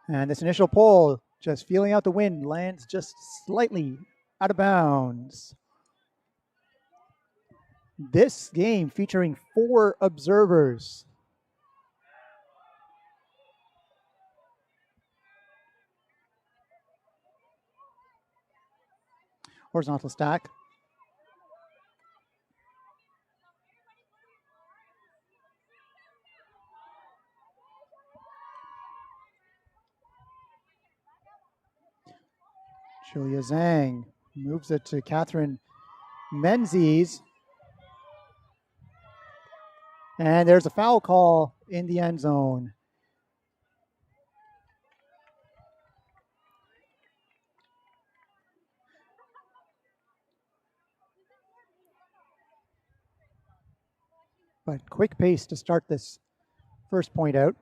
And this initial pull, just feeling out the wind, lands just slightly out of bounds. This game featuring 4 observers. Horizontal stack. Julia Zhang moves it to Catherine Menzies. And there's a foul call in the end zone. But quick pace to start this first point out.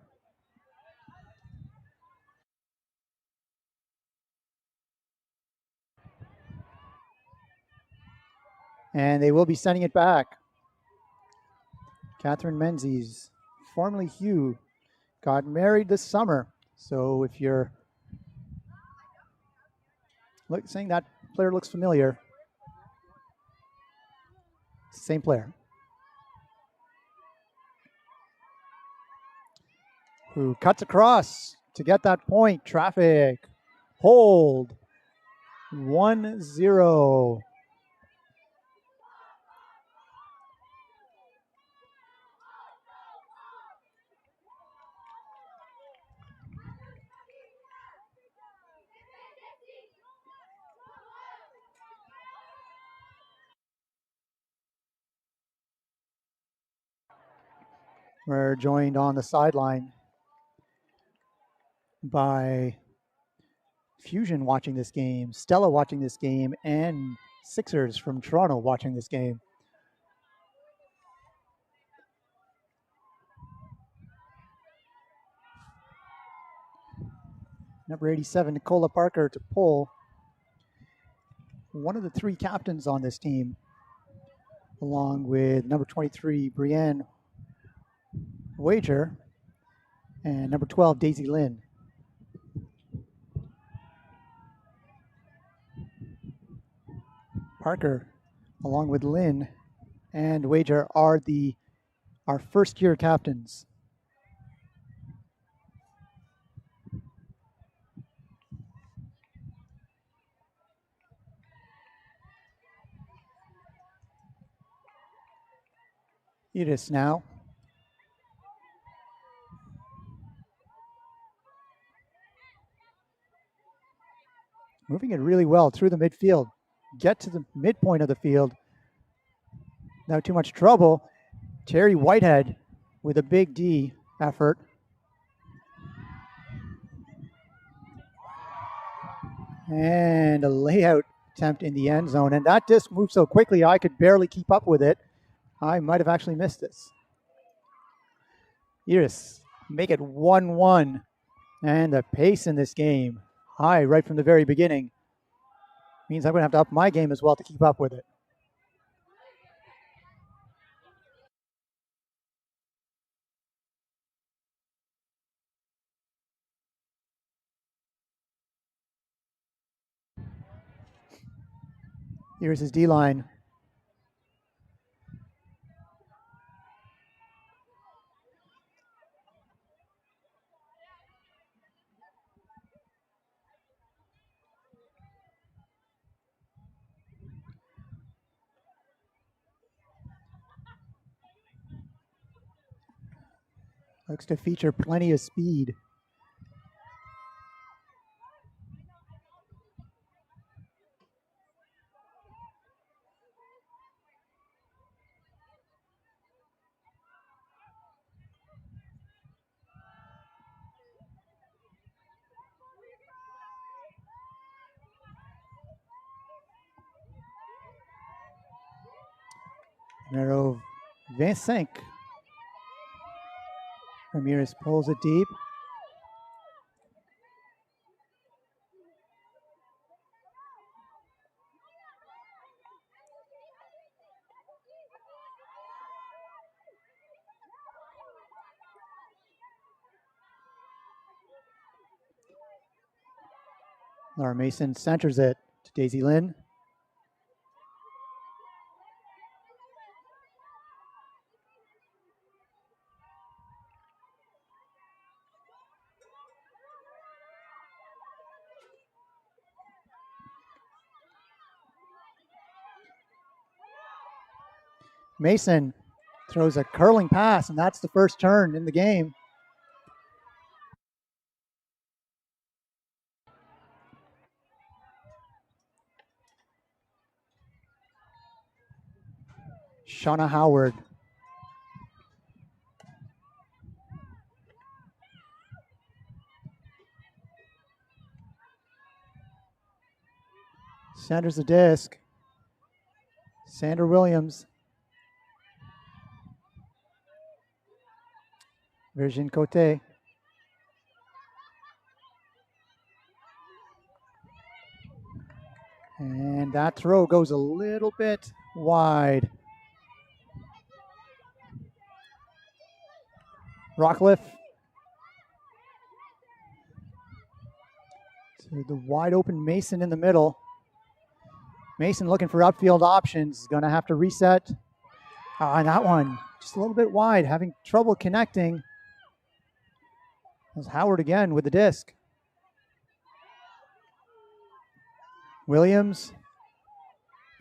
And they will be sending it back. Catherine Menzies, formerly Hugh, got married this summer. So if you're saying that player looks familiar, same player. Who cuts across to get that point. Traffic. Hold. 1-0. We're joined on the sideline by Fusion watching this game, Stella watching this game, and Sixers from Toronto watching this game. Number 87, Nicola Parker, to pull. One of the 3 captains on this team, along with number 23, Brienne Wager, and number 12, Daisy Lynn. Parker, along with Lynn and Wager, are our first-year captains. Edis now. Moving it really well through the midfield. Get to the midpoint of the field. Not too much trouble. Terry Whitehead with a big D effort. And a layout attempt in the end zone. And that disc moved so quickly I could barely keep up with it. I might have actually missed this. Iris make it 1-1. And the pace in this game, high right from the very beginning, means I'm going to have to up my game as well to keep up with it. Here's his D-line. Looks to feature plenty of speed. Narrow Vincent. Ramirez pulls it deep. Laura Mason centers it to Daisy Lynn. Mason throws a curling pass, and that's the first turn in the game. Shauna Howard. Centers the disc. Sandra Williams. Virgin Cote. And that throw goes a little bit wide. Rockcliffe to the wide open Mason in the middle. Mason looking for upfield options. Going to have to reset. And that one just a little bit wide, having trouble connecting. There's Howard again with the disc. Williams,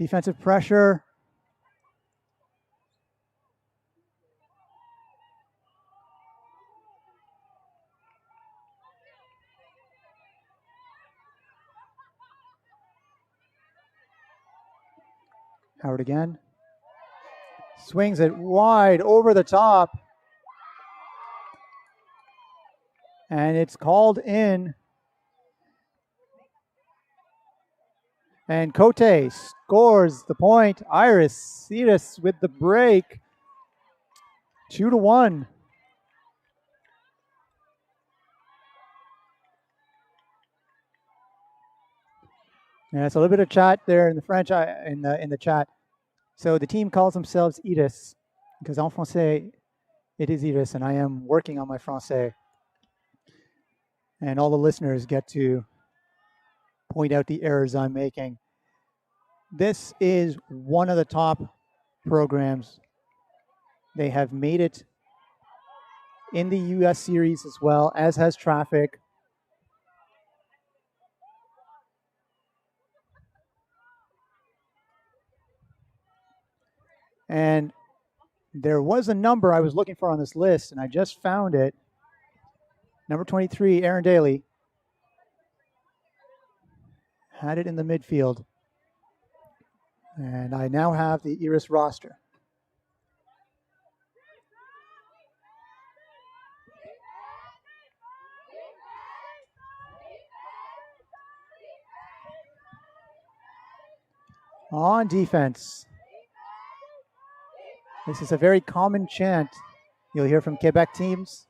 defensive pressure. Howard again. Swings it wide over the top. And it's called in. And Cote scores the point. Iris Cetus with the break. 2-1. Yeah, it's a little bit of chat there in the French in the chat. So the team calls themselves Iris because en français it is Iris, and I am working on my français. And all the listeners get to point out the errors I'm making. This is one of the top programs. They have made it in the US series as well, as has Traffic. And there was a number I was looking for on this list, and I just found it. Number 23, Aaron Daly, had it in the midfield. And I now have the Iris roster. On defense, this is a very common chant you'll hear from Quebec teams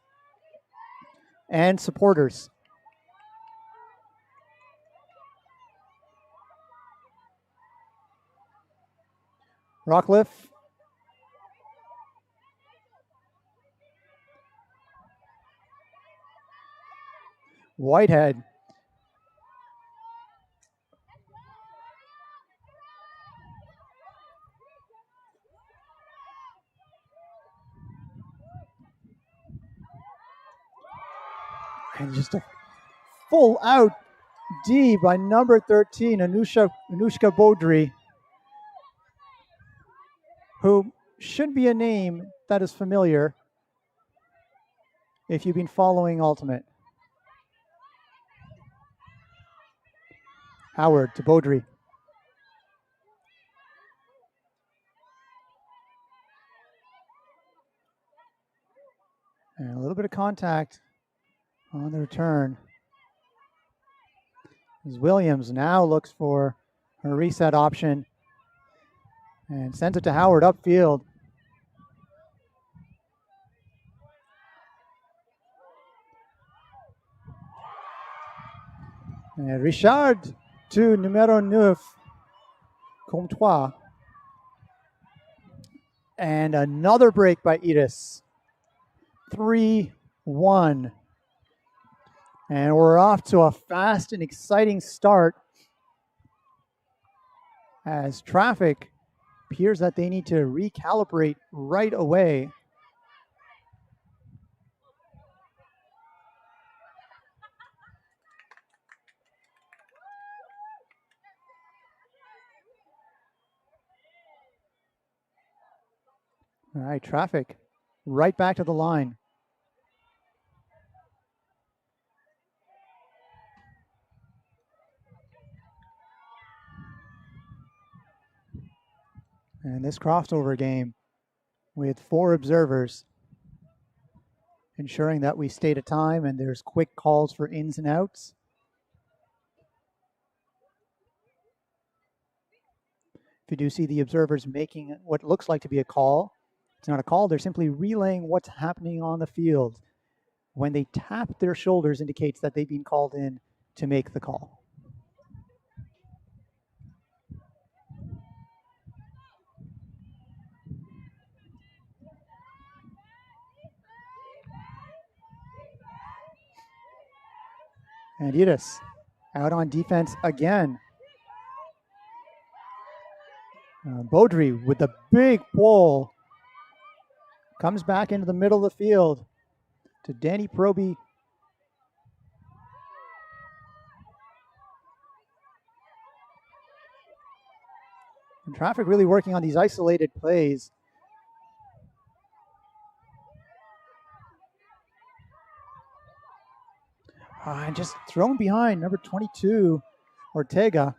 and supporters. Rockcliffe. Whitehead. And just a full out D by number 13, Anushka Baudry, who should be a name that is familiar if you've been following Ultimate. Howard to Baudry. And a little bit of contact on the return. As Williams now looks for a reset option and sends it to Howard upfield. And Richard to numero 9, Comtois. And another break by Iris. 3-1. And we're off to a fast and exciting start as traffic appears that they need to recalibrate right away. All right, traffic right back to the line. And this crossover game with 4 observers, ensuring that we stay to time and there's quick calls for ins and outs. If you do see the observers making what looks like to be a call, it's not a call, they're simply relaying what's happening on the field. When they tap their shoulders indicates that they've been called in to make the call. And Yudis out on defense again. Beaudry with the big pull comes back into the middle of the field to Danny Proby. And traffic really working on these isolated plays. And just thrown behind number 22, Ortega.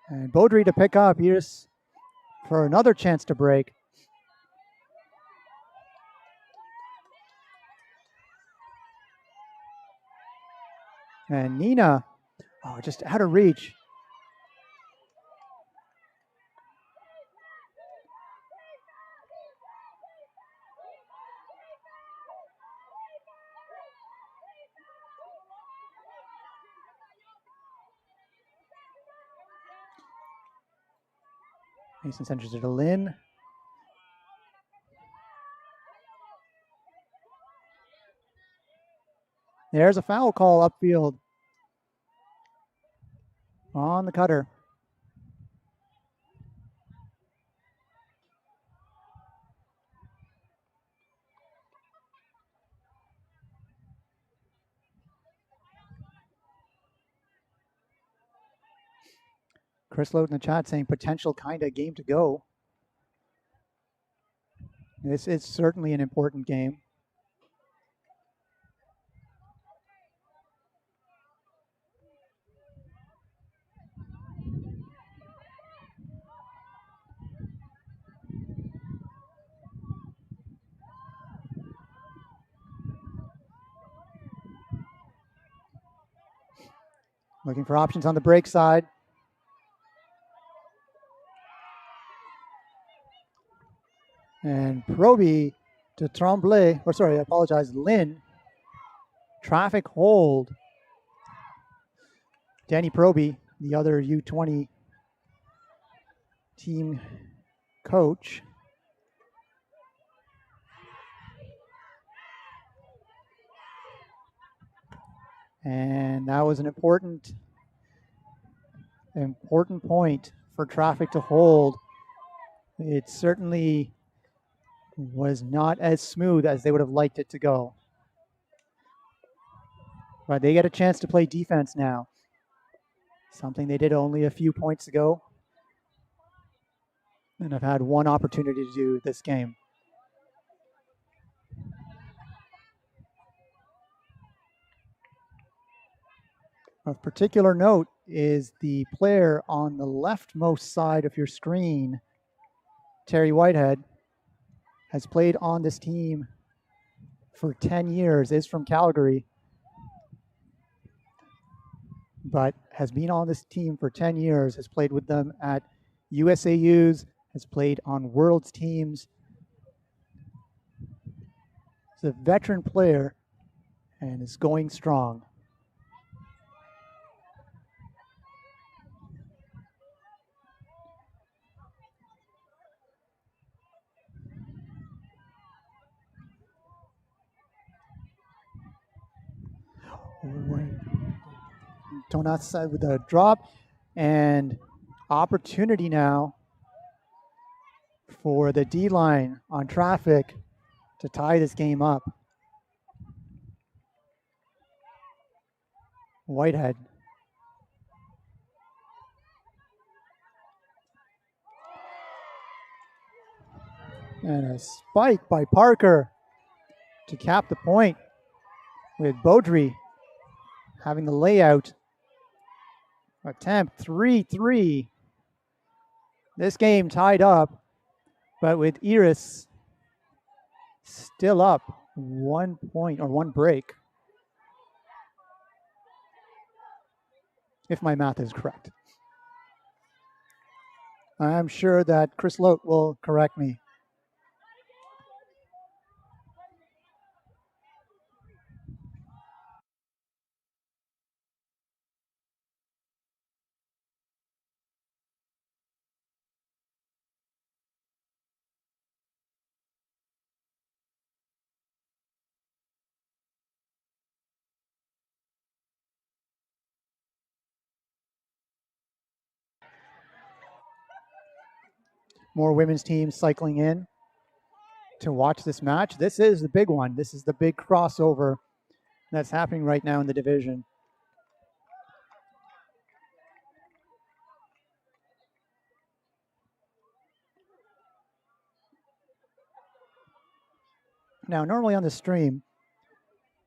And Beaudry to pick up Yudis for another chance to break. And Nina, just out of reach. Mason centers it to Lynn. There's a foul call upfield on the cutter. Chris Lowe in the chat saying potential kind of game to go. This is certainly an important game. Looking for options on the break side. And Proby to Tremblay, Lynn. Traffic hold. Danny Proby, the other U20 team coach. And that was an important point for traffic to hold. It certainly was not as smooth as they would have liked it to go. But they get a chance to play defense now. Something they did only a few points ago. And have had one opportunity to do this game. Of particular note is the player on the leftmost side of your screen, Terry Whitehead, has played on this team for 10 years, is from Calgary, but has been on this team for 10 years, has played with them at USAUs, has played on World's teams. He's a veteran player and is going strong. Tonas with a drop, and opportunity now for the D-line on traffic to tie this game up. Whitehead. And a spike by Parker to cap the point, with Beaudry having the layout attempt. 3-3. This game tied up, but with Iris still up 1 point or one break, if my math is correct. I'm sure that Chris Lote will correct me. More women's teams cycling in to watch this match. This is the big one. This is the big crossover that's happening right now in the division. Now, normally on the stream,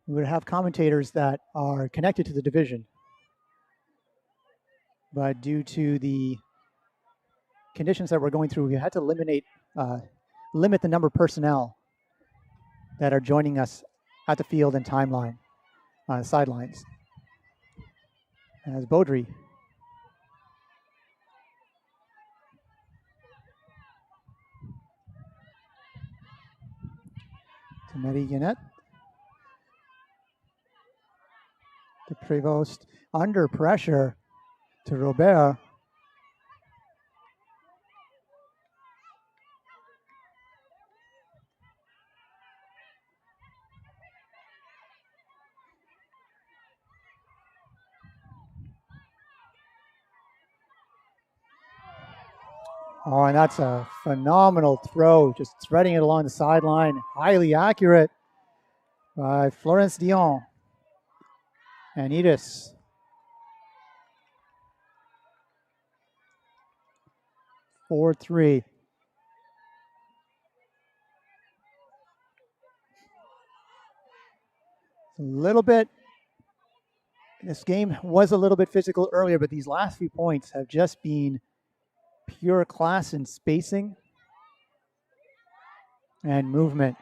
we would have commentators that are connected to the division. But due to the conditions that we're going through, we had to limit the number of personnel that are joining us at the field and sidelines. As Beaudry to Medi Guinnett. To Prevost, under pressure to Robert. Oh, and that's a phenomenal throw, just threading it along the sideline. Highly accurate by Florence Dion. And Edis. Four, 3. A little bit. This game was a little bit physical earlier, but these last few points have just been pure class in spacing and movement.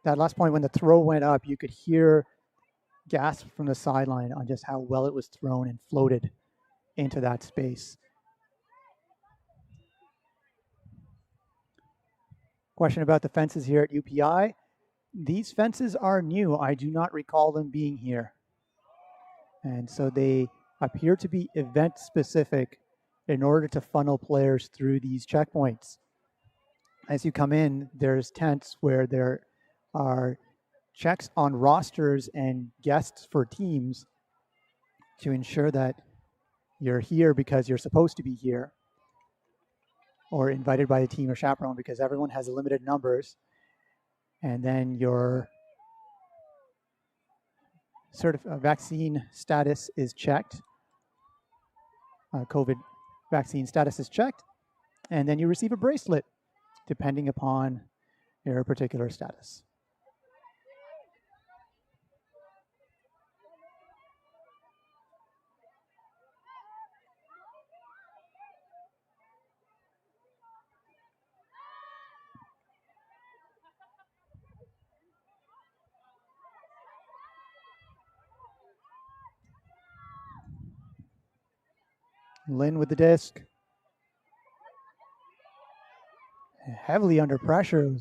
That last point when the throw went up, you could hear gasp from the sideline on just how well it was thrown and floated into that space. Question about the fences here at UPI. These fences are new. I do not recall them being here. And so they appear to be event specific in order to funnel players through these checkpoints. As you come in, there's tents where there are checks on rosters and guests for teams to ensure that you're here because you're supposed to be here, or invited by the team or chaperone because everyone has limited numbers. And then your vaccine status is checked. COVID vaccine status is checked. And then you receive a bracelet depending upon your particular status. Lynn with the disc. Heavily under pressure.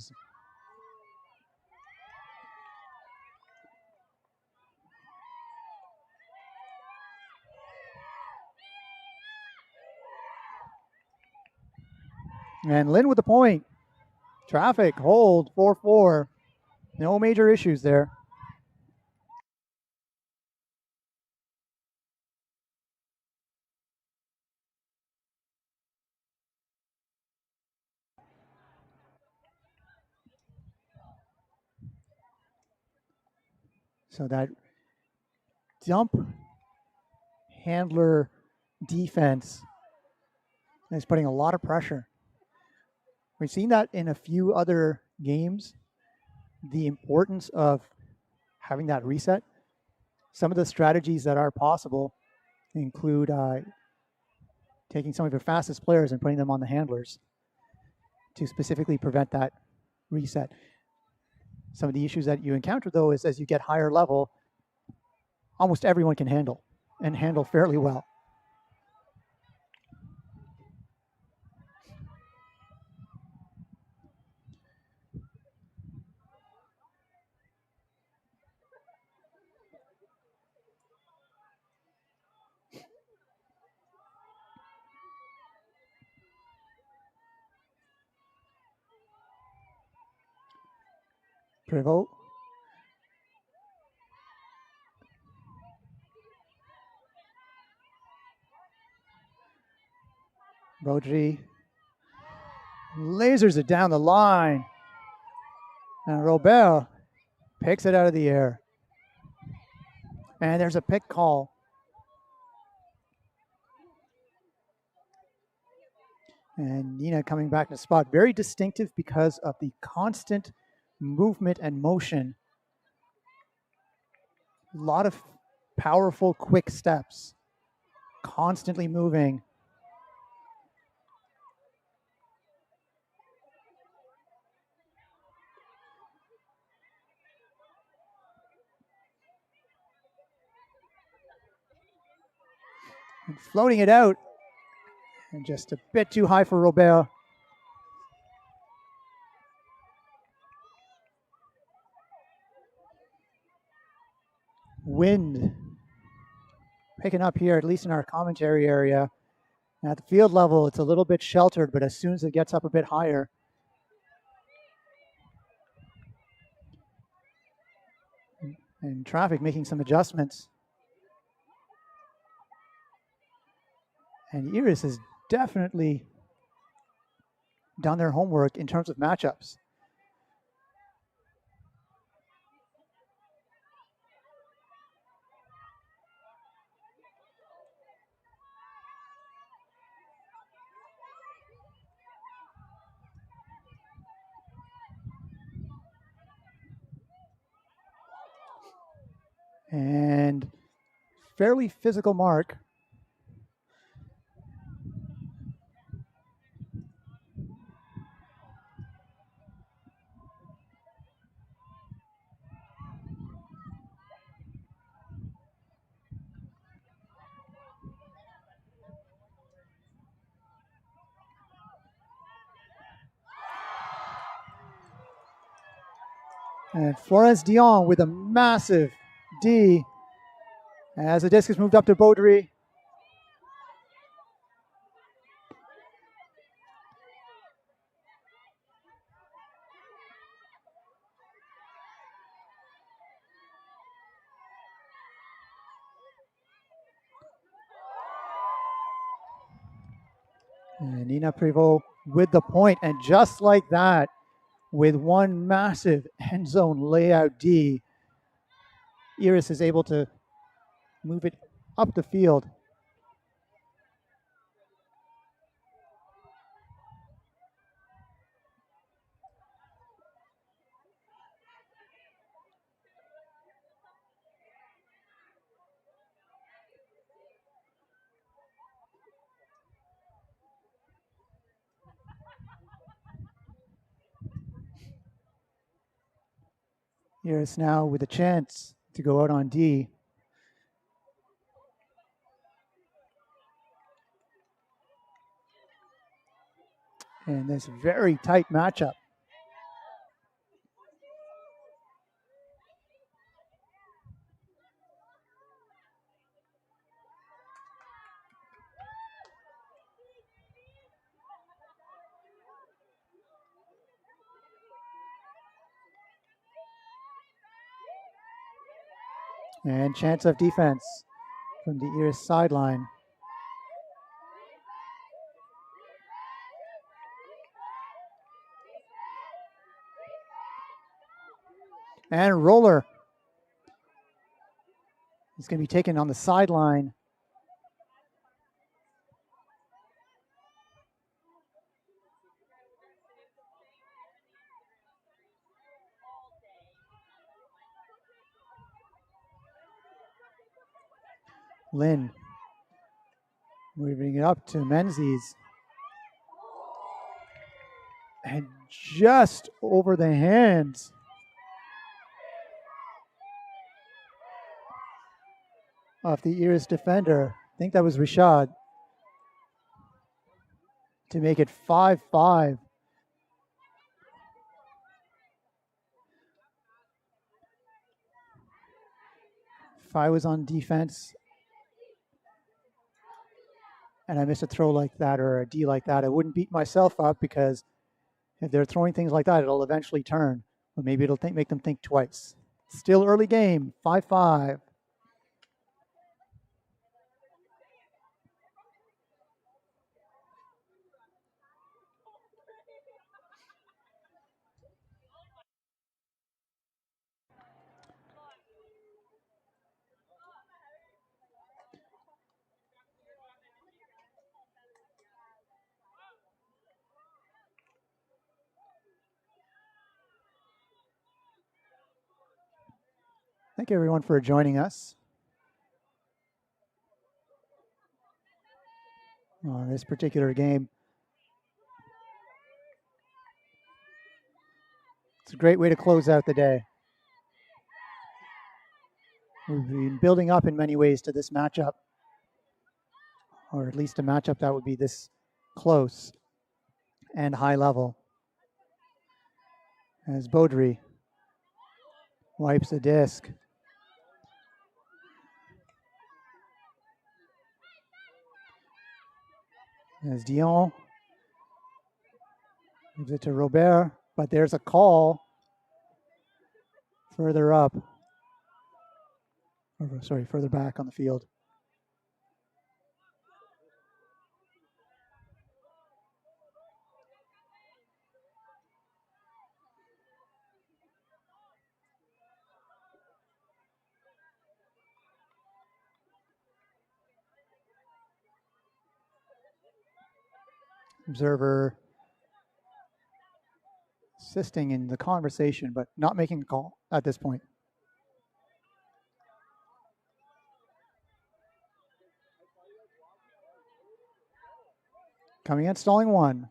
And Lynn with the point. Traffic, hold, 4-4. No major issues there. So that dump handler defense is putting a lot of pressure. We've seen that in a few other games, the importance of having that reset. Some of the strategies that are possible include taking some of your fastest players and putting them on the handlers to specifically prevent that reset. Some of the issues that you encounter, though, is as you get higher level, almost everyone can handle and handle fairly well. Privot. Baudry lasers it down the line. And Robert picks it out of the air. And there's a pick call. And Nina coming back to spot. Very distinctive because of the constant movement and motion. A lot of powerful, quick steps. Constantly moving. And floating it out. And just a bit too high for Robert. Wind picking up here, at least in our commentary area. At the field level, it's a little bit sheltered, but as soon as it gets up a bit higher, and traffic making some adjustments. And Iris has definitely done their homework in terms of matchups. And fairly physical mark. And Florence Dion with a massive D as the disc is moved up to Baudry. And Nina Privot with the point, and just like that, with one massive end zone layout D, Iris is able to move it up the field. Iris now with a chance to go out on D. And this very tight matchup. And chance of defense from the Iris sideline. And roller. He's going to be taken on the sideline. Lynn moving it up to Menzies. And just over the hands of the Iris defender. I think that was Rashad. To make it 5-5. If I was on defense and I missed a throw like that or a D like that, I wouldn't beat myself up, because if they're throwing things like that, it'll eventually turn. But maybe it'll make them think twice. Still early game, 5-5. Thank you, everyone, for joining us on this particular game. It's a great way to close out the day. We've been building up in many ways to this matchup, or at least a matchup that would be this close and high level. As Baudry wipes the disc. As Dion gives it to Robert, but there's a call further up. Sorry, further back on the field. Observer assisting in the conversation, but not making a call at this point. Coming in, stalling one.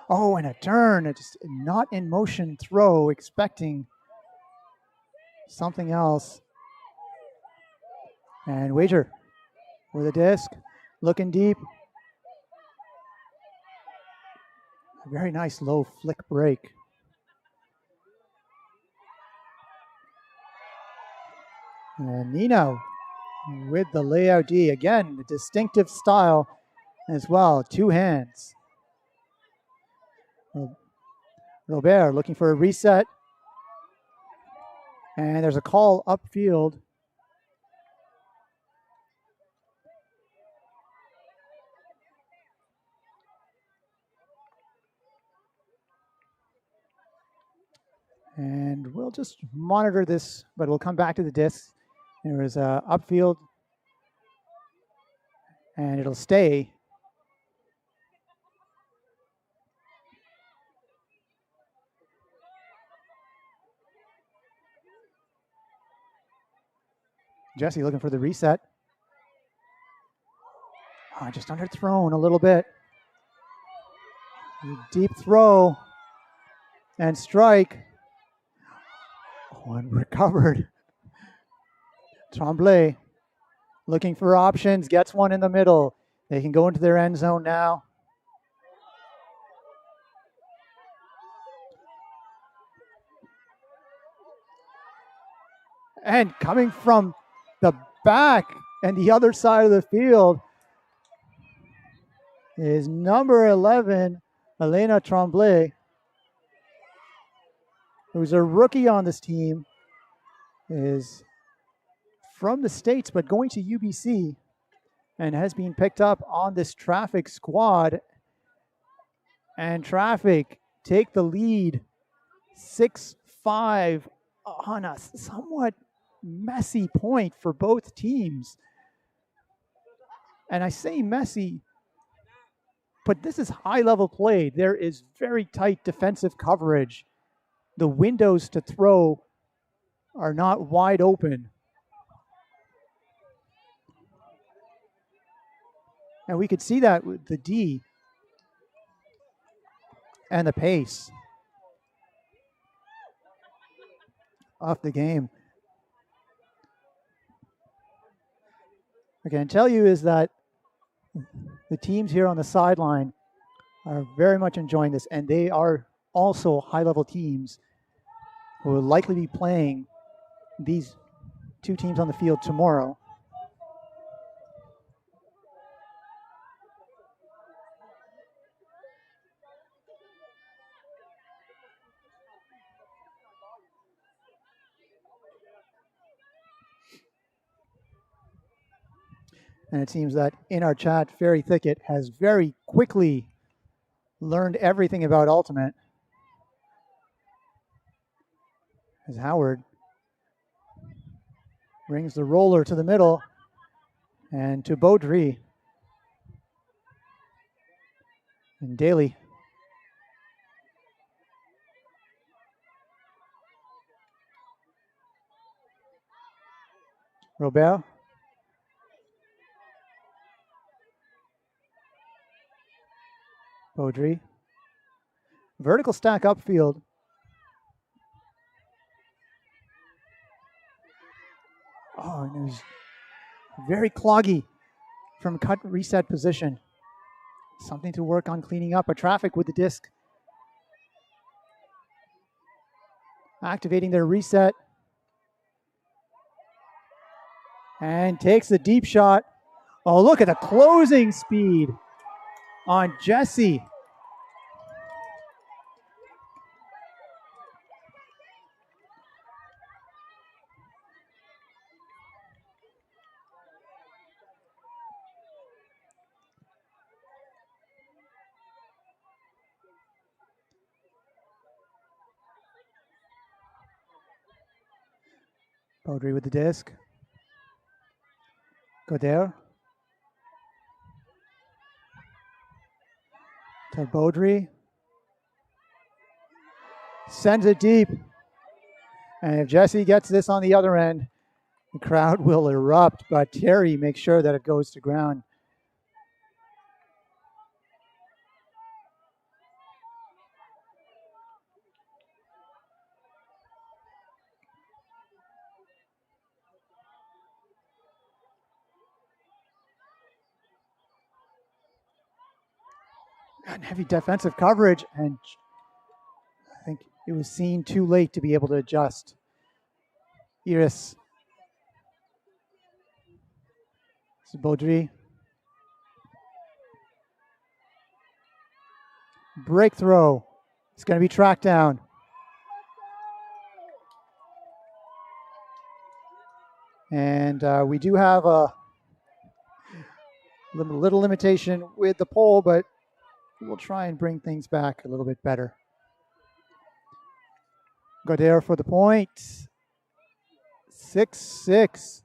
Oh, and a turn. It's not in motion throw, expecting something else. And Wager with a disc, looking deep. A very nice low flick break. And Nino with the layout D. Again, the distinctive style as well. Two hands. Robert looking for a reset. And there's a call upfield. And we'll just monitor this, but we'll come back to the disc. There is a upfield, and it'll stay. Jesse looking for the reset. Oh, just underthrown a little bit. Deep throw and strike. Oh, and recovered. Tremblay looking for options, gets one in the middle. They can go into their end zone now. And coming from the back and the other side of the field is number 11, Elena Tremblay, who's a rookie on this team. is from the States, but going to UBC and has been picked up on this Traffic squad. And Traffic take the lead 6-5 on a somewhat messy point for both teams. And I say messy, but this is high-level play. There is very tight defensive coverage. The windows to throw are not wide open. And we could see that with the D and the pace of the game. What I can tell you is that the teams here on the sideline are very much enjoying this, and they are also high-level teams who will likely be playing these two teams on the field tomorrow. And it seems that in our chat, Fairy Thicket has very quickly learned everything about Ultimate. As Howard brings the roller to the middle and to Beaudry. And Daly. Robert. Beaudry. Vertical stack upfield. Oh, and it was very cloggy from cut reset position. Something to work on cleaning up. A Traffic with the disc. Activating their reset. And takes the deep shot. Oh, look at the closing speed on Jesse. Beaudry with the disc. Goder. To Beaudry. Sends it deep. And if Jesse gets this on the other end, the crowd will erupt, but Terry makes sure that it goes to ground. And heavy defensive coverage, and I think it was seen too late to be able to adjust. Iris. This is Beaudry. Break throw. It's going to be tracked down. And we do have a little limitation with the pole, but we'll try and bring things back a little bit better. Goder for the point. 6-6.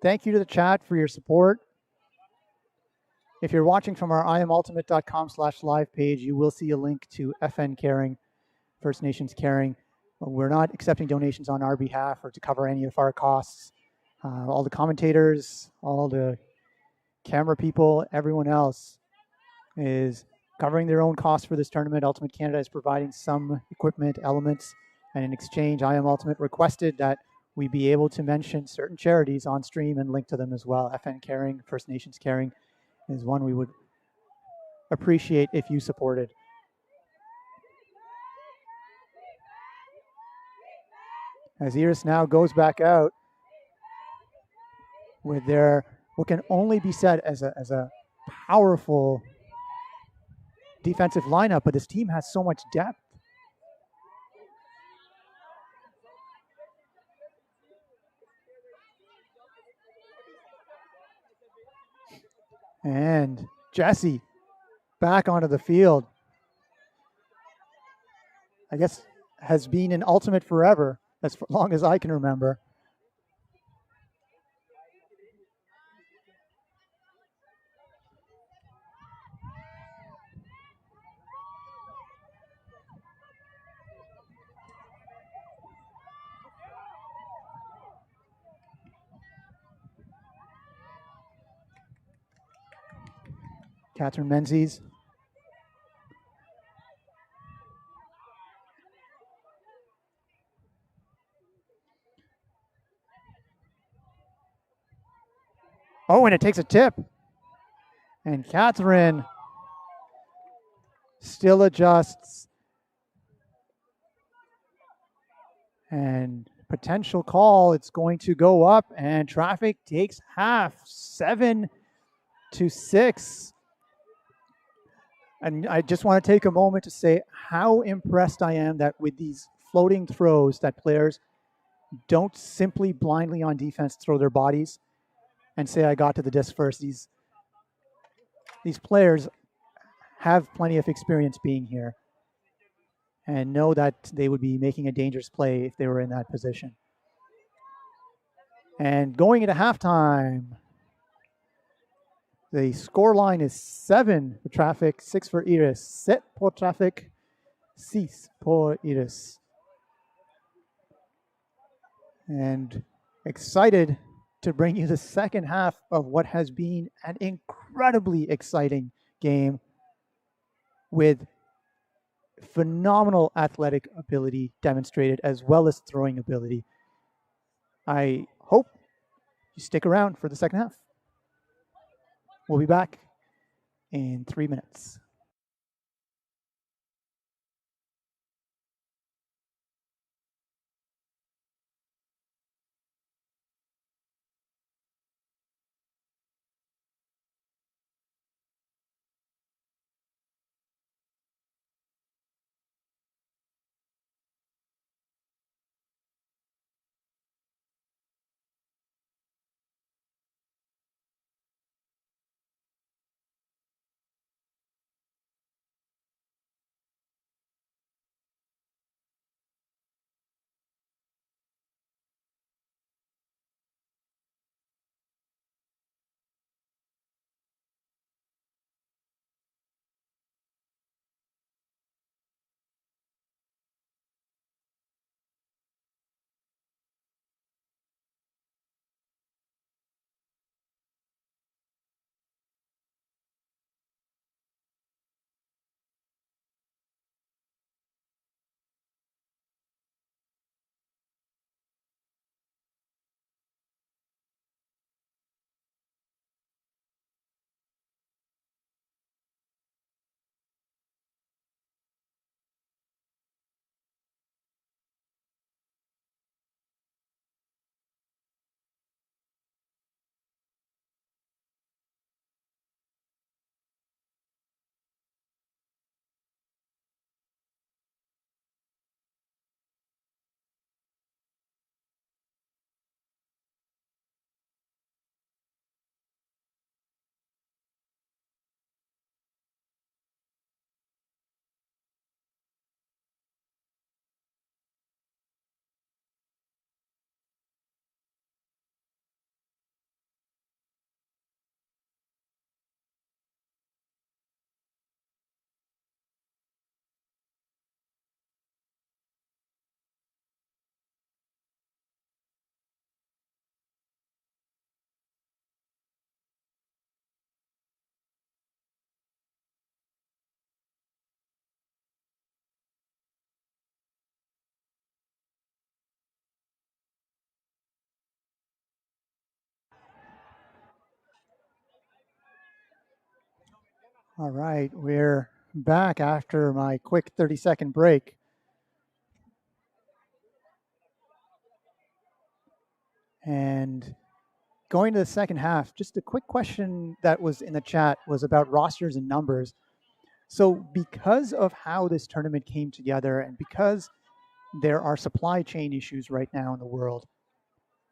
Thank you to the chat for your support. If you're watching from our iamultimate.com/live page, you will see a link to FN Caring, First Nations Caring. We're not accepting donations on our behalf or to cover any of our costs. All the commentators, all the camera people, everyone else is covering their own costs for this tournament. Ultimate Canada is providing some equipment elements, and in exchange, I Am Ultimate requested that we be able to mention certain charities on stream and link to them as well. FN Caring, First Nations Caring is one we would appreciate if you supported. As Iris now goes back out with their what can only be said as a powerful defensive lineup, but this team has so much depth. And Jesse back onto the field. I guess has been an ultimate forever, as long as I can remember. Catherine Menzies. Oh, and it takes a tip. And Catherine still adjusts. And potential call, it's going to go up, and traffic takes half, 7-6. And I just want to take a moment to say how impressed I am that with these floating throws that players don't simply blindly on defense throw their bodies and say I got to the disc first. These players have plenty of experience being here and know that they would be making a dangerous play if they were in that position. And going into halftime, the score line is 7 for Traffic, 6 for Iris. 7 pour Traffic, 6 pour Iris. And excited to bring you the second half of what has been an incredibly exciting game with phenomenal athletic ability demonstrated as well as throwing ability. I hope you stick around for the second half. We'll be back in 3 minutes. All right, we're back after my quick 30-second break. And going to the second half, just a quick question that was in the chat was about rosters and numbers. So because of how this tournament came together and because there are supply chain issues right now in the world,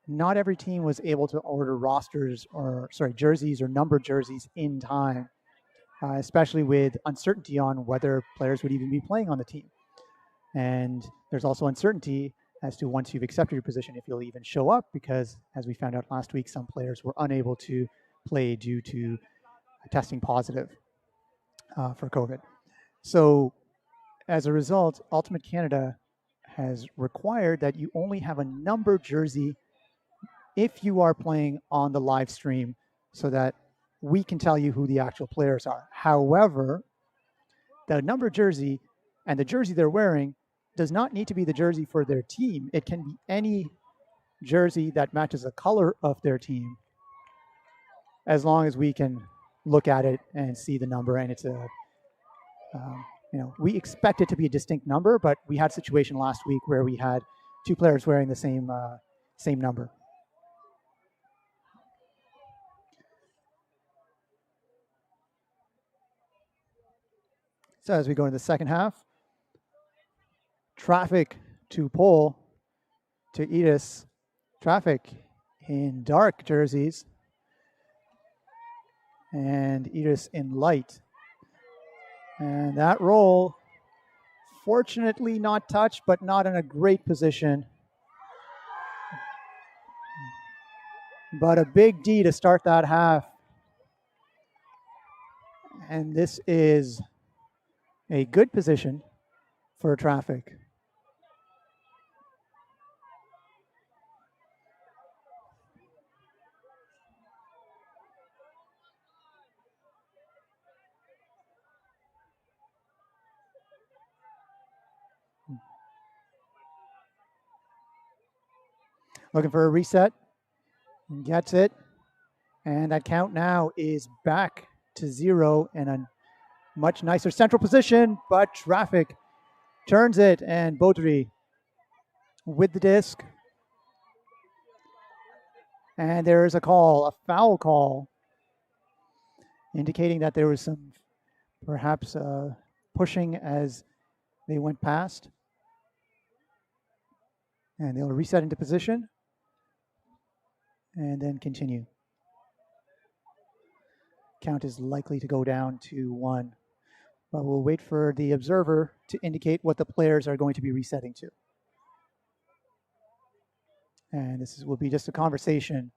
not every team was able to order jerseys or numbered jerseys in time, especially with uncertainty on whether players would even be playing on the team. And there's also uncertainty as to once you've accepted your position, if you'll even show up, because as we found out last week, some players were unable to play due to testing positive for COVID. So as a result, Ultimate Canada has required that you only have a numbered jersey if you are playing on the live stream so that we can tell you who the actual players are. However, the numbered jersey and the jersey they're wearing does not need to be the jersey for their team. It can be any jersey that matches the color of their team, as long as we can look at it and see the number. And it's we expect it to be a distinct number, but we had a situation last week where we had two players wearing the same number. So as we go into the second half, Traffic to Pole to Edis. Traffic in dark jerseys and Edis in light. And that roll, fortunately not touched, but not in a great position. But a big D to start that half. And this is a good position for Traffic. Looking for a reset. Gets it. And that count now is back to 0 in a much nicer central position, but Traffic turns it, and Baudry with the disc. And there is a foul call, indicating that there was some perhaps pushing as they went past. And they'll reset into position and then continue. Count is likely to go down to 1, but we'll wait for the observer to indicate what the players are going to be resetting to. And this will be just a conversation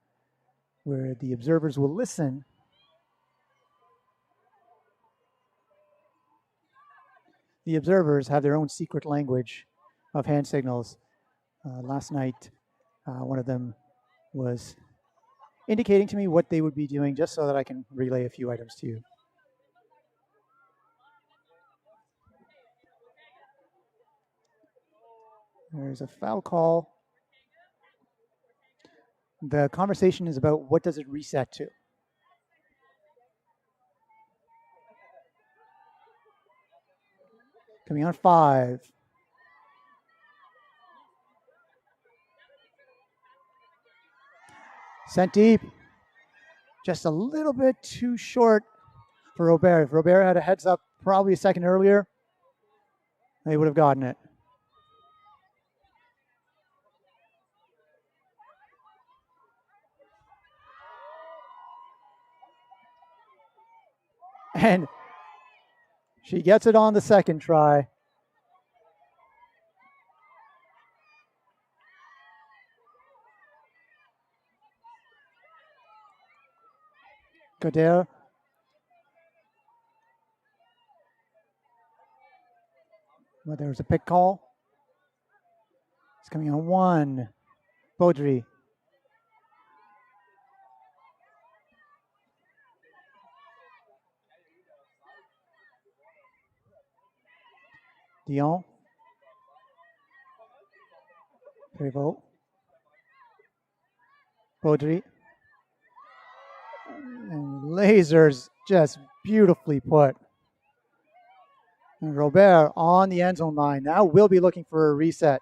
where the observers will listen the observers have their own secret language of hand signals. Last night, one of them was indicating to me what they would be doing, just so that I can relay a few items to you. There's a foul call. The conversation is about what does it reset to. Coming on 5. Sent deep. Just a little bit too short for Robert. If Robert had a heads up probably a second earlier, they would have gotten it. And she gets it on the second try. Godel. Well, there was a pick call. It's coming on 1. Baudry. Dion. Prévost. Baudry. And lasers just beautifully put. And Robert on the end zone line. Now we'll be looking for a reset.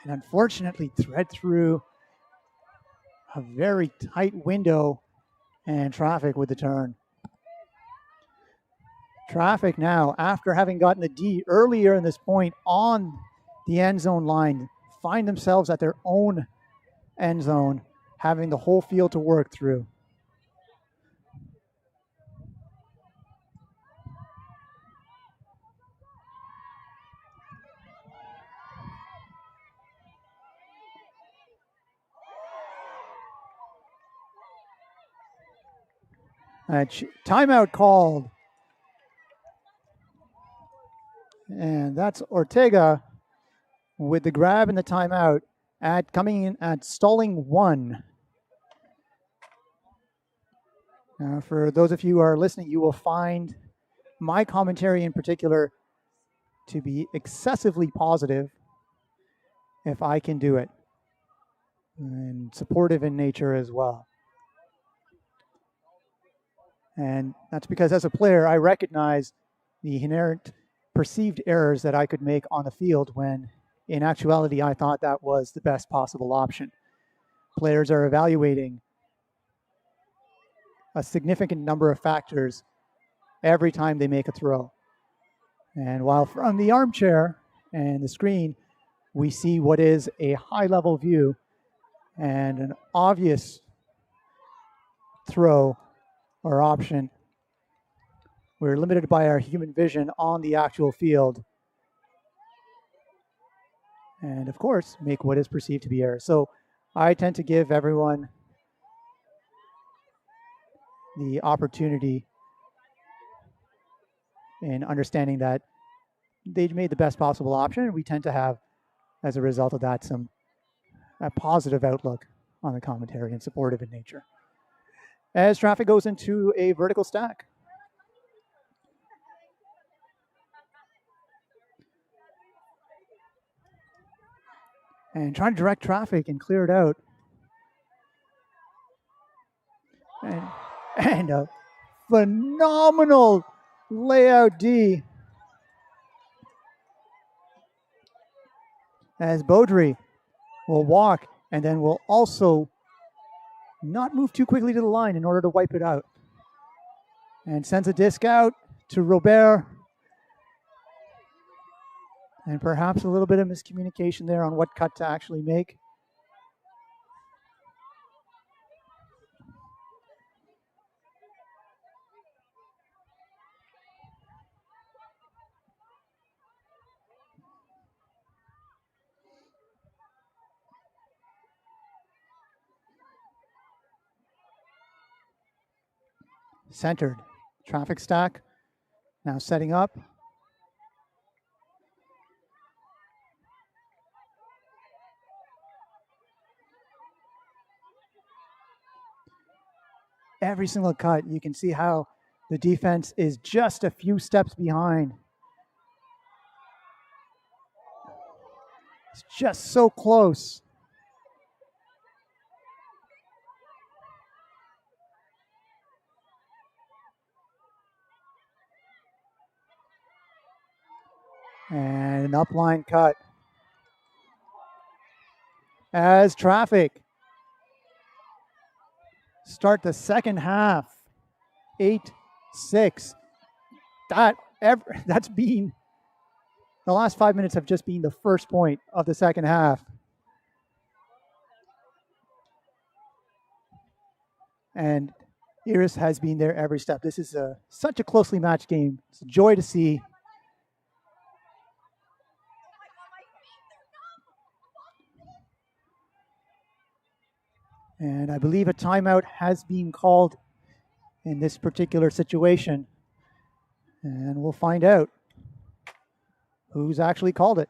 And unfortunately thread through a very tight window and Traffic with the turn. Traffic now, after having gotten the D earlier in this point on the end zone line, find themselves at their own end zone, having the whole field to work through. Timeout called. And that's Ortega with the grab and the timeout coming in at stalling 1. Now, for those of you who are listening, you will find my commentary in particular to be excessively positive if I can do it, and supportive in nature as well. And that's because as a player, I recognize the inherent perceived errors that I could make on the field when in actuality I thought that was the best possible option. Players are evaluating a significant number of factors every time they make a throw. And while from the armchair and the screen, we see what is a high-level view and an obvious throw or option, we're limited by our human vision on the actual field. And of course, make what is perceived to be error. So I tend to give everyone the opportunity in understanding that they made the best possible option. And we tend to have, as a result of that, a positive outlook on the commentary and supportive in nature. As traffic goes into a vertical stack. And trying to direct traffic and clear it out. And a phenomenal layout D as Beaudry will walk and then will also not move too quickly to the line in order to wipe it out. And sends a disc out to Robert. And perhaps a little bit of miscommunication there on what cut to actually make. Centered. Traffic stack. Now setting up. Every single cut, you can see how the defense is just a few steps behind. It's just so close. And an upline cut. As traffic start the second half, 8-6. That's been the last 5 minutes have just been the first point of the second half. And Iris has been there every step. This is such a closely matched game. It's a joy to see. And I believe a timeout has been called in this particular situation. And we'll find out who's actually called it.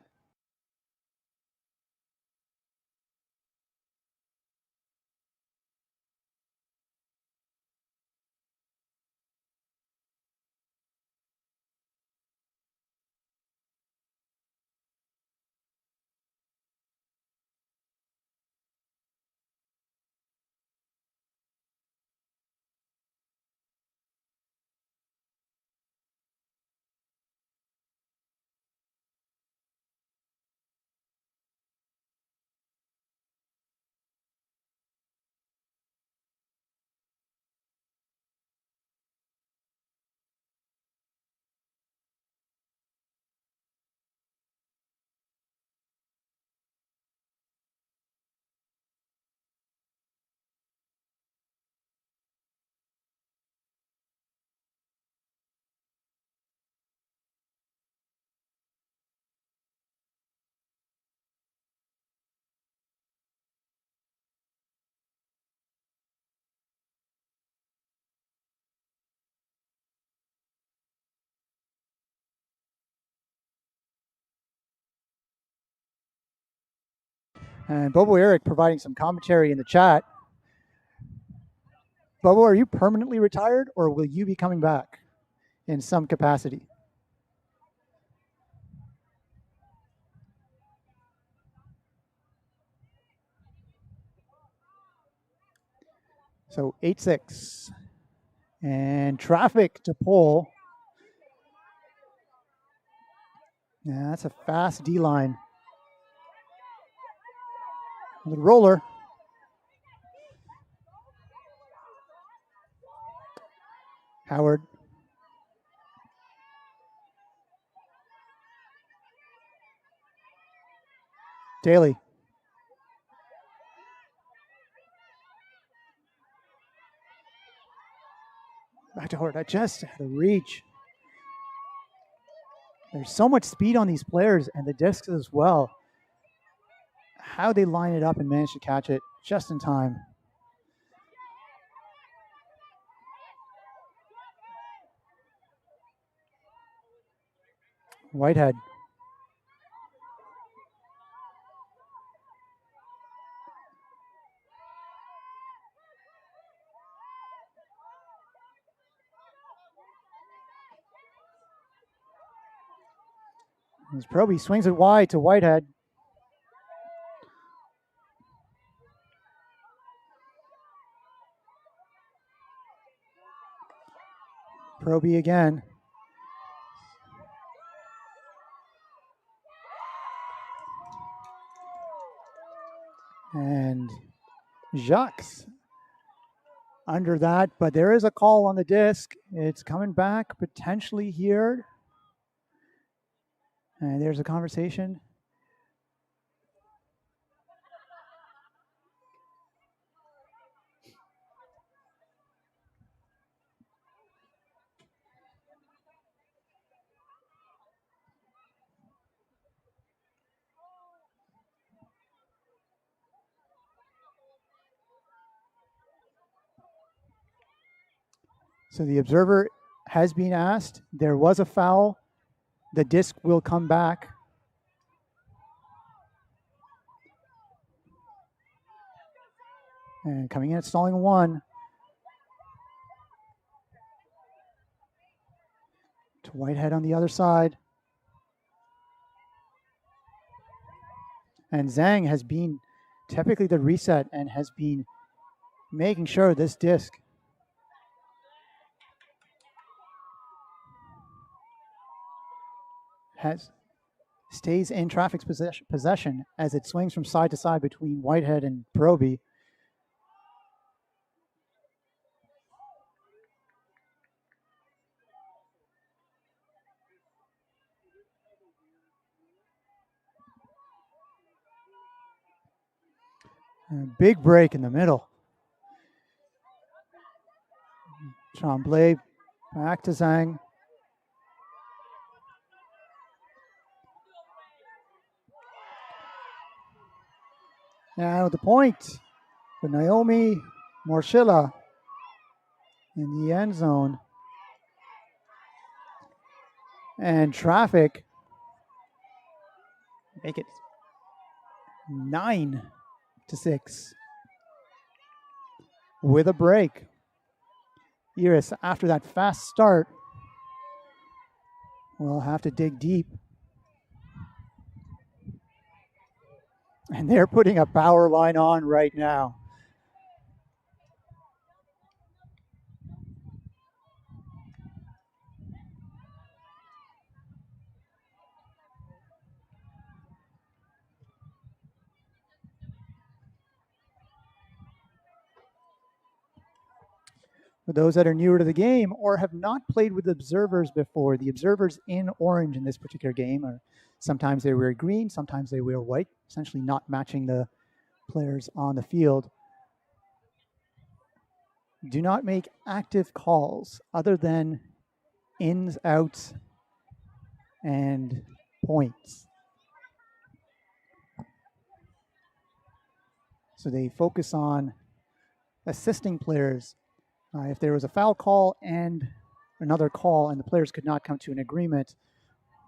And Bobo Eric providing some commentary in the chat. Bobo, are you permanently retired or will you be coming back in some capacity? So 8-6. And traffic to pole. Yeah, that's a fast D line. The roller. Howard. Daly. Back to Hort. I just had to reach. There's so much speed on these players and the discs as well. How they line it up and manage to catch it just in time. Whitehead. As Proby swings it wide to Whitehead. Proby again. And Jacques under that, but there is a call on the disc. It's coming back potentially here. And there's a conversation. So the observer has been asked. There was a foul. The disc will come back. And coming in at stalling one. To Whitehead on the other side. And Zhang has been typically the reset and has been making sure this disc stays in traffic's possession as it swings from side to side between Whitehead and Proby. A big break in the middle. Tremblay back to Zhang. Now the point for Naomi Morshilla in the end zone. And traffic make it 9-6 with a break. Iris, after that fast start, will have to dig deep. And they're putting a power line on right now. For those that are newer to the game or have not played with observers before, the observers in orange in this particular game are sometimes they wear green, sometimes they wear white, essentially not matching the players on the field. Do not make active calls other than ins, outs, and points. So they focus on assisting players. If there was a foul call and another call and the players could not come to an agreement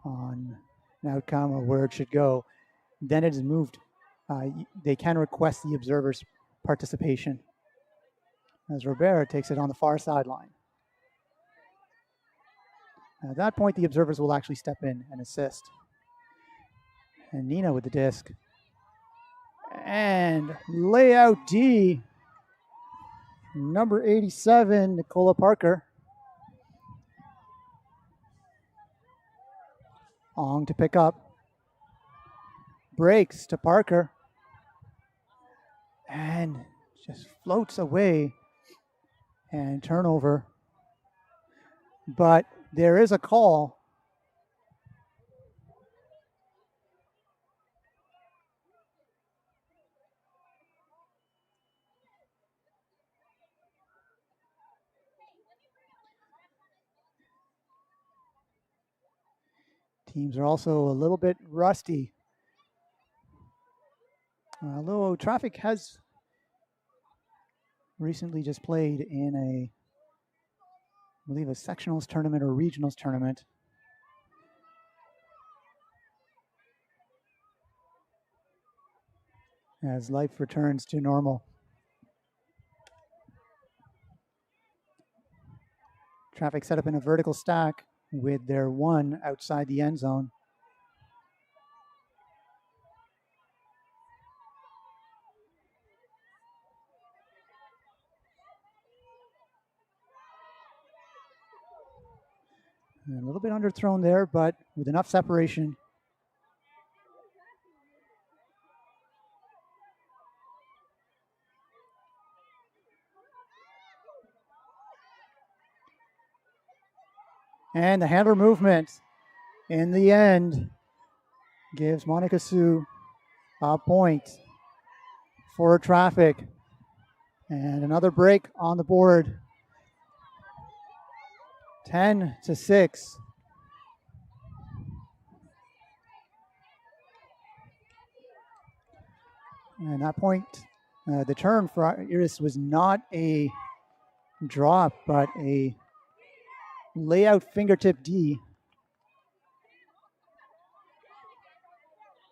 on an outcome or where it should go, then it is moved they can request the observer's participation. As Robert takes it on the far sideline. At that point, the observers will actually step in and assist. And Nina with the disc. And layout D, number 87, Nicola Parker. Ong to pick up. Breaks to Parker. And just floats away. And turnover. But there is a call. Teams are also a little bit rusty. Although Traffic has recently just played in I believe a sectionals tournament or regionals tournament. As life returns to normal. Traffic set up in a vertical stack with their one outside the end zone. And a little bit underthrown there, but with enough separation. And the handler movement in the end gives Monica Sue a point for Traffic. And another break on the board. 10-6. And that point, the turn for Iris was not a drop, but a layout fingertip D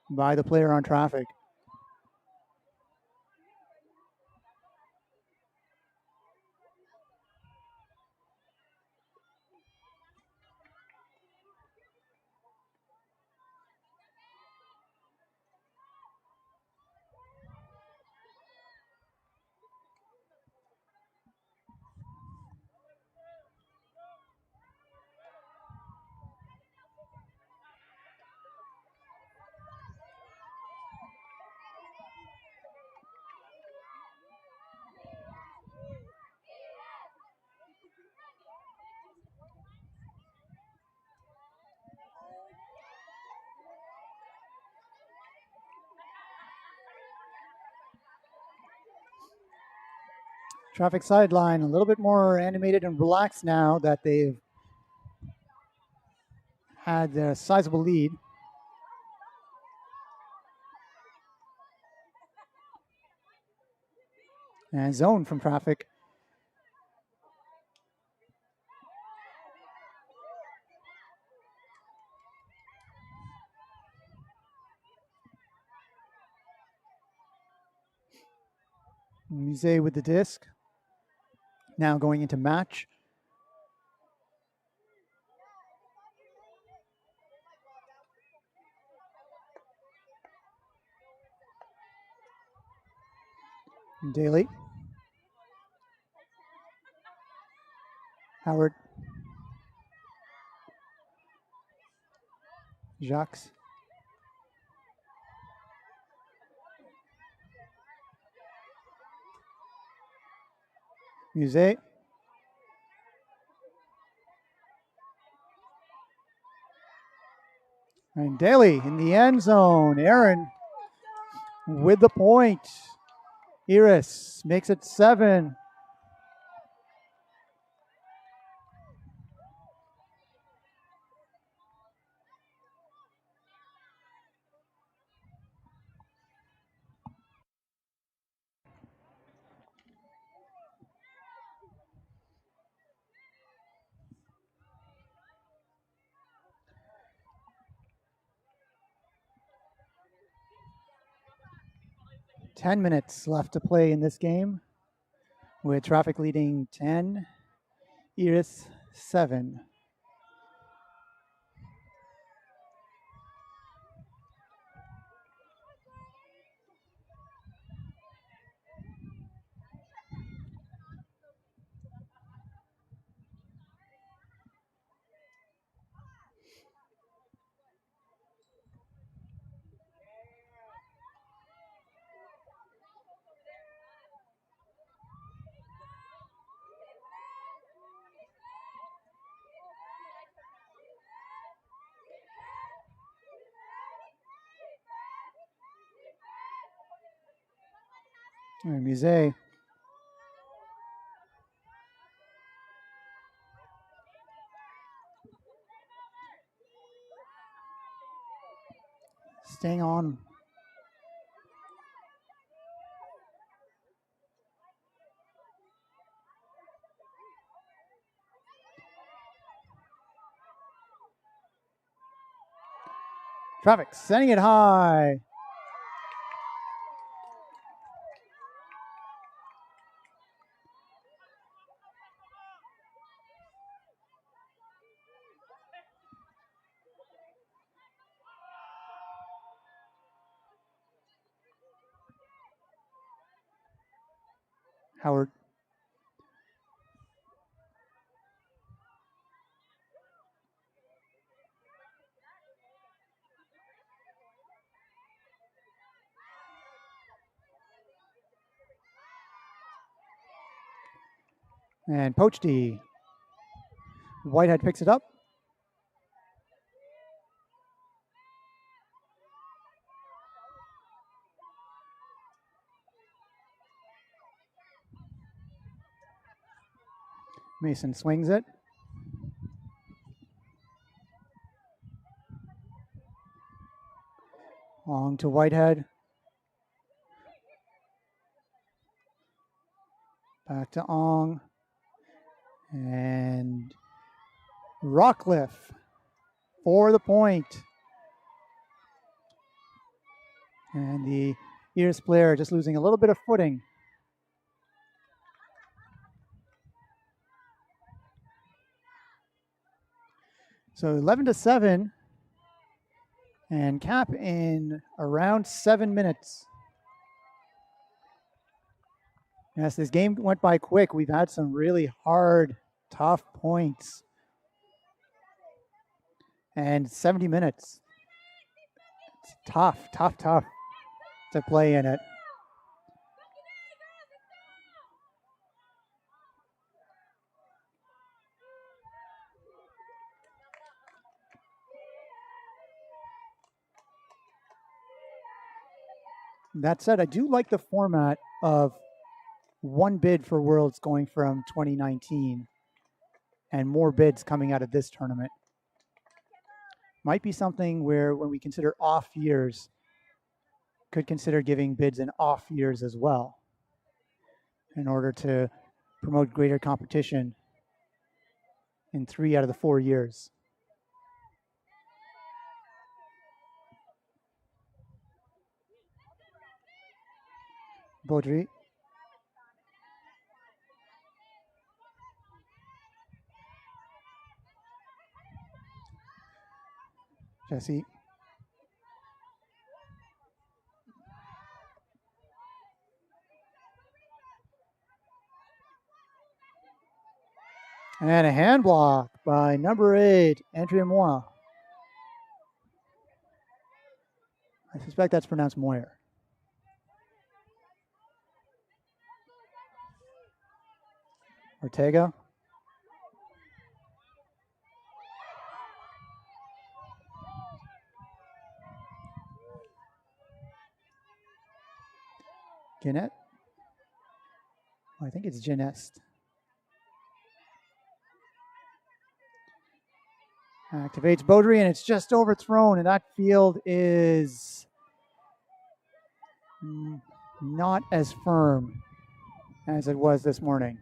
by the player on Traffic. Traffic sideline a little bit more animated and relaxed now that they've had a sizable lead. And zone from Traffic. Muse with the disc. Now going into match. Daly. Howard. Jacques. Muse. And Daly in the end zone. Aaron with the point. Iris makes it 7. 10 minutes left to play in this game, with traffic leading 10, Iris 7. Musée staying on. Traffic sending it high. Howard. And Poach D. Whitehead picks it up. Mason swings it. Long to Whitehead. Back to Ong. And Rockcliffe for the point. And the Iris player just losing a little bit of footing. So 11-7. And cap in around 7 minutes. Yes, this game went by quick. We've had some really hard, tough points. And 70 minutes. It's tough to play in it. That said, I do like the format of one bid for Worlds going from 2019 and more bids coming out of this tournament. Might be something where when we consider off years, could consider giving bids in off years as well in order to promote greater competition in 3 out of the 4 years. Baudry. Jesse. And a hand block by number 8, Andrea Moore. I suspect that's pronounced Moyer. Ortega. Jeanette. Oh, I think it's Genest. Activates Baudry, and it's just overthrown, and that field is not as firm as it was this morning.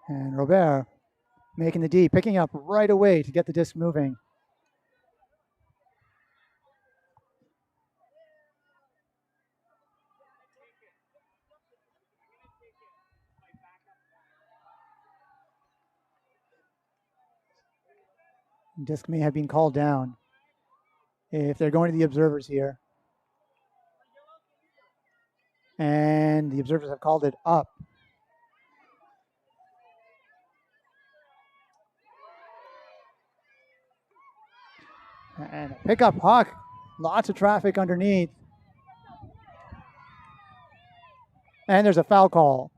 And Robert making the D, picking up right away to get the disc moving. Disc may have been called down if they're going to the observers here. And the observers have called it up. And a pickup puck. Lots of traffic underneath. And there's a foul call.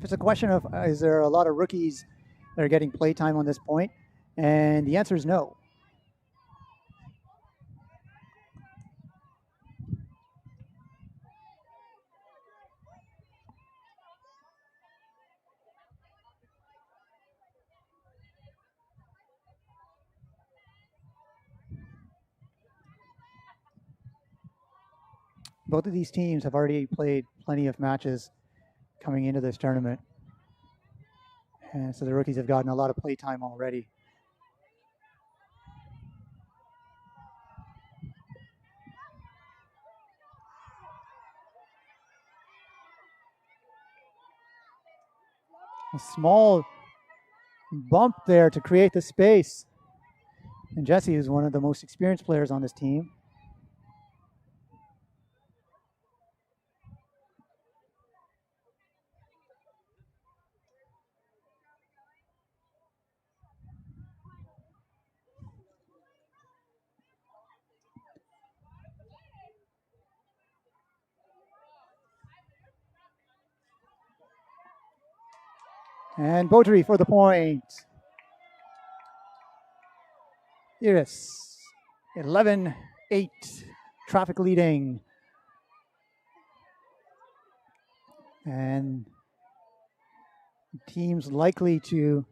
It's a question of, is there a lot of rookies that are getting play time on this point? And the answer is no. Both of these teams have already played plenty of matches coming into this tournament. And so the rookies have gotten a lot of play time already. A small bump there to create the space. And Jesse is one of the most experienced players on this team. And Beaudry for the point. Iris, 11-8, traffic leading. And teams likely to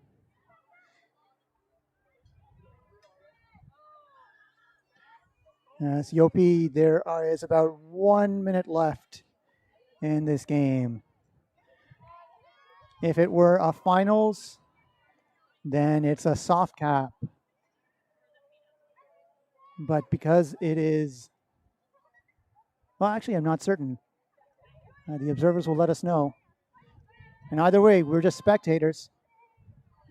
COP, there is about 1 minute left in this game. If it were a finals, then it's a soft cap. But because it is, well, actually, I'm not certain. The observers will let us know. And either way, we're just spectators,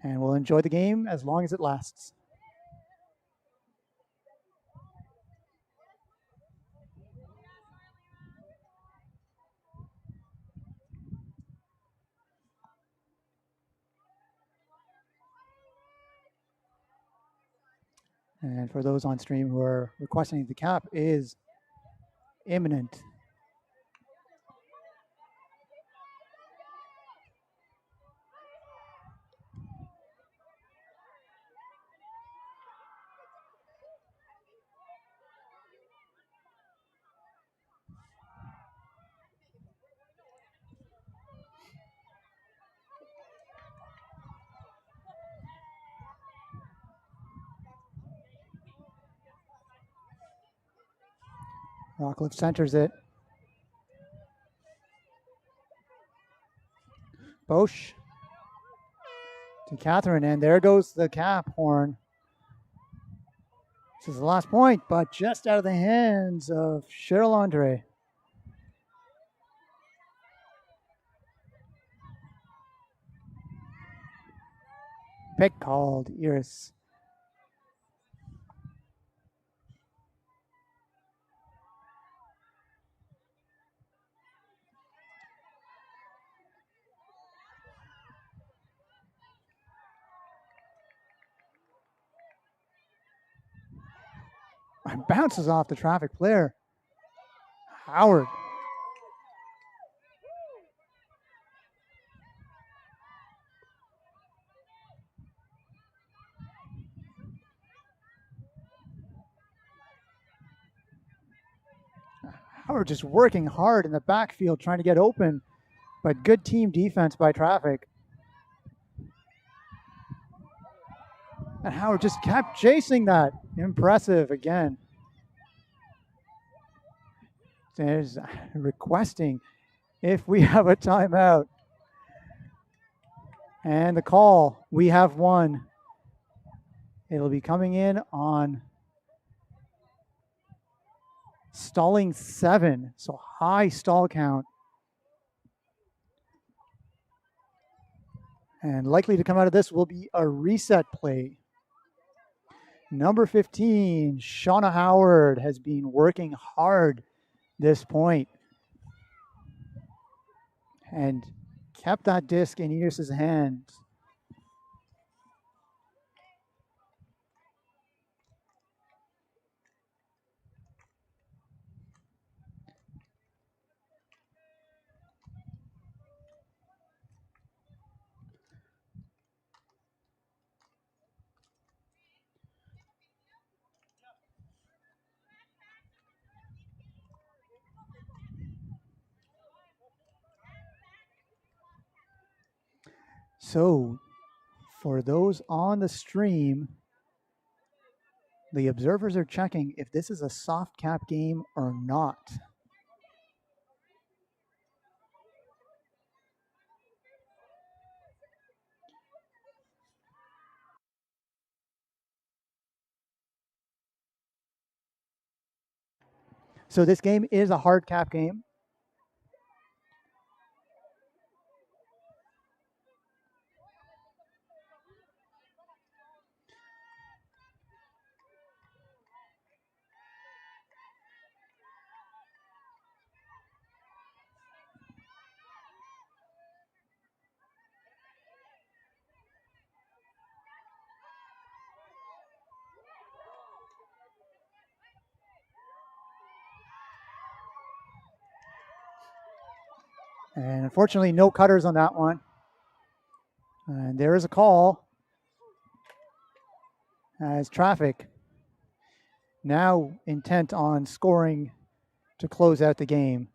and we'll enjoy the game as long as it lasts. And for those on stream who are requesting, the cap is imminent. Rockcliffe centers it. Bosch to Catherine, and there goes the cap horn. This is the last point, but just out of the hands of Cheryl Andre. Pick called, Iris. And bounces off the traffic player. Howard. Howard just working hard in the backfield trying to get open, but good team defense by Traffic. And Howard just kept chasing that. Impressive again. There's requesting if we have a timeout. And the call, we have one. It'll be coming in on stalling 7, so high stall count. And likely to come out of this will be a reset play. Number 15, Shauna Howard, has been working hard this point and kept that disc in Edith's hands. So, for those on the stream, the observers are checking if this is a soft cap game or not. So this game is a hard cap game. And unfortunately, no cutters on that one. And there is a call as Traffic now intent on scoring to close out the game.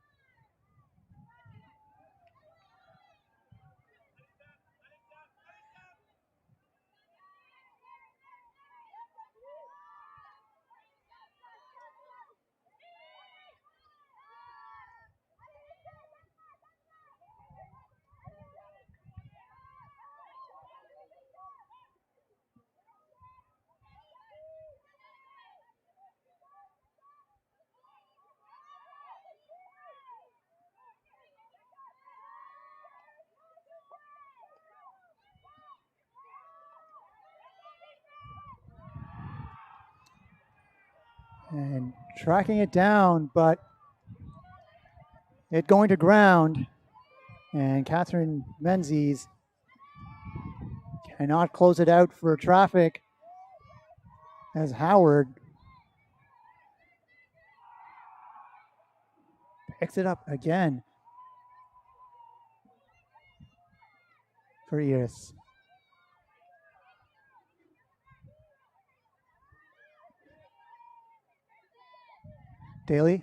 And tracking it down, but it going to ground. And Catherine Menzies cannot close it out for Traffic as Howard picks it up again for Iris. Daly.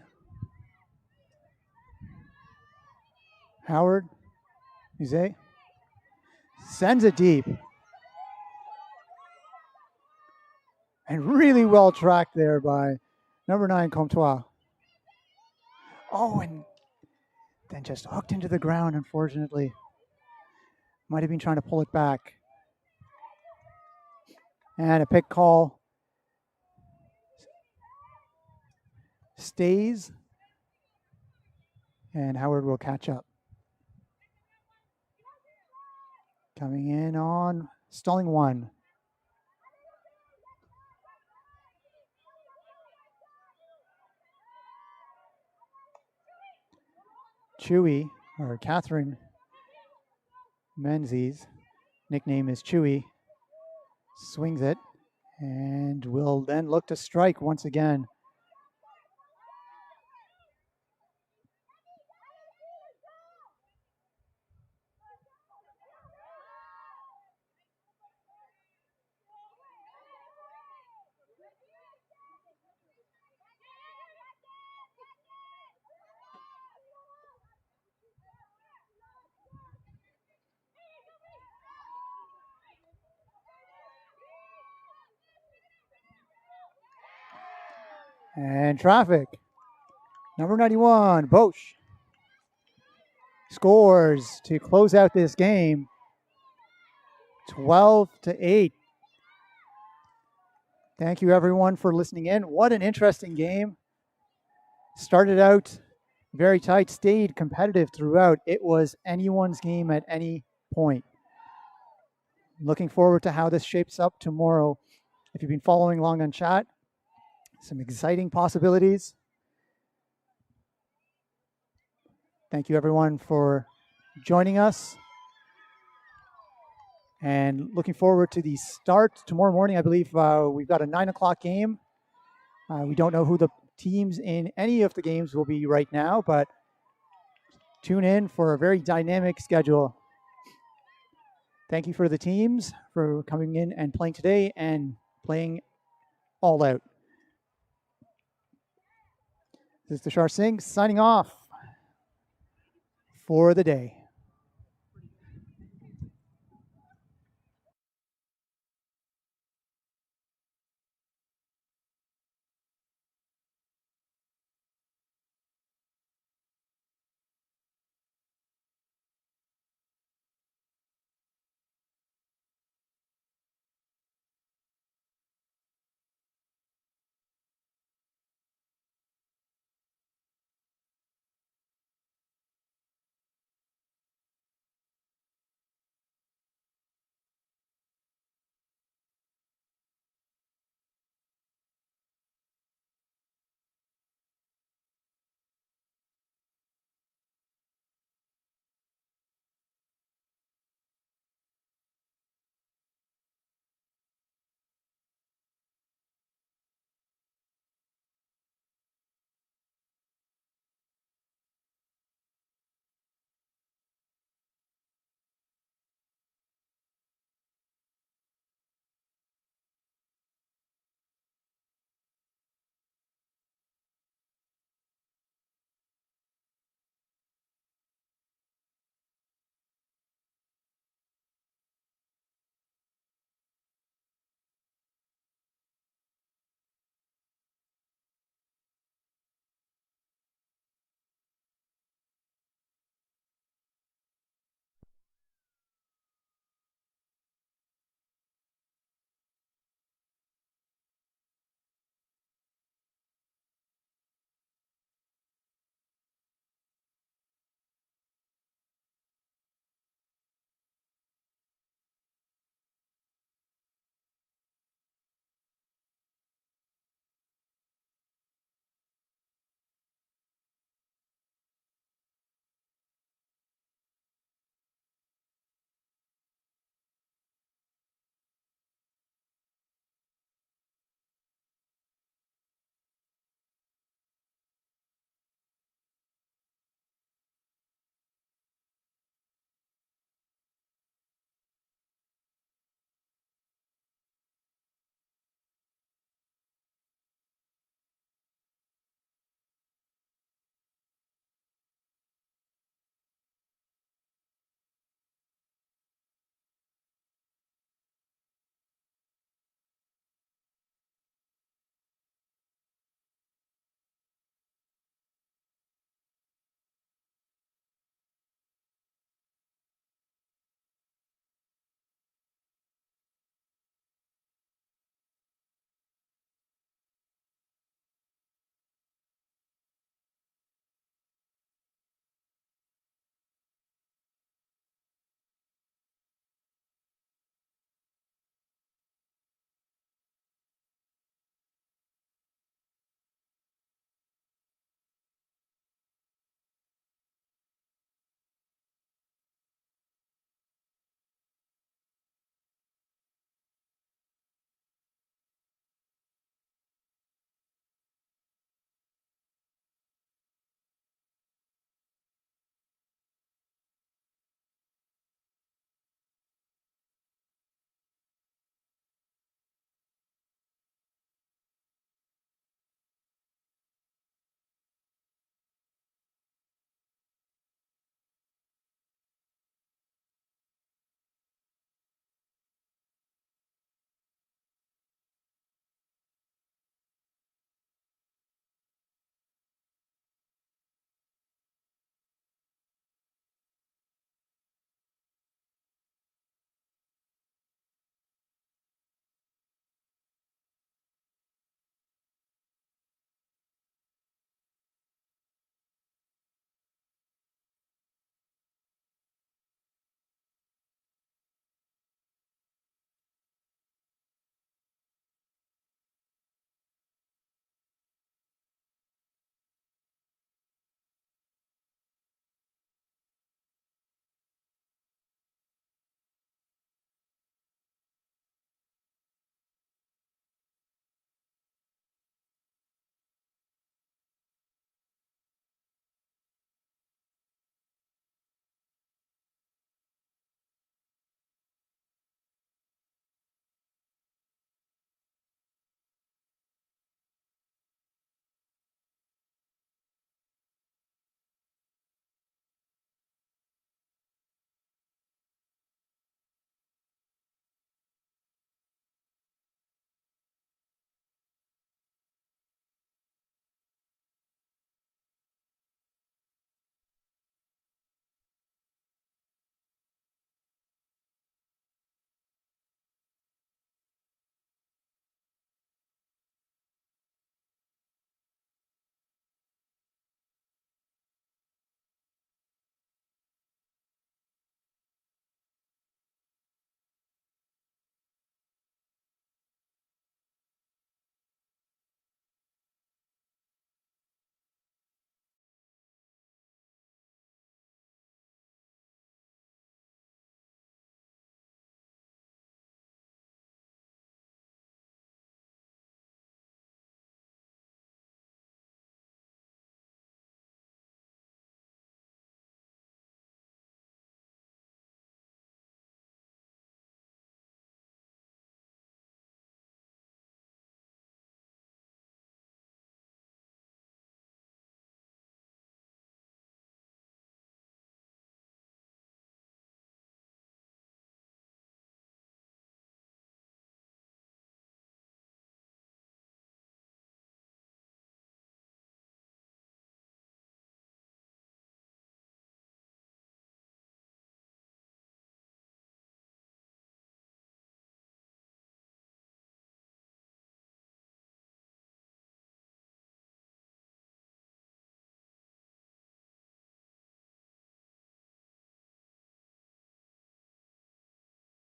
Howard. Musée. Sends it deep. And really well tracked there by number 9, Comtois. Oh, and then just hooked into the ground, unfortunately. Might have been trying to pull it back. And a pick call. Stays. And Howard will catch up. Coming in on stalling 1. Chewy, or Catherine Menzies, nickname is Chewy, swings it and will then look to strike once again. And traffic. Number 91, Bosch, scores to close out this game, 12-8. Thank you, everyone, for listening in. What an interesting game. Started out very tight, stayed competitive throughout. It was anyone's game at any point. Looking forward to how this shapes up tomorrow. If you've been following along on chat, some exciting possibilities. Thank you, everyone, for joining us. And looking forward to the start tomorrow morning. I believe we've got a 9 o'clock game. We don't know who the teams in any of the games will be right now, but tune in for a very dynamic schedule. Thank you for the teams for coming in and playing today and playing all out. This is Tushar Singh signing off for the day.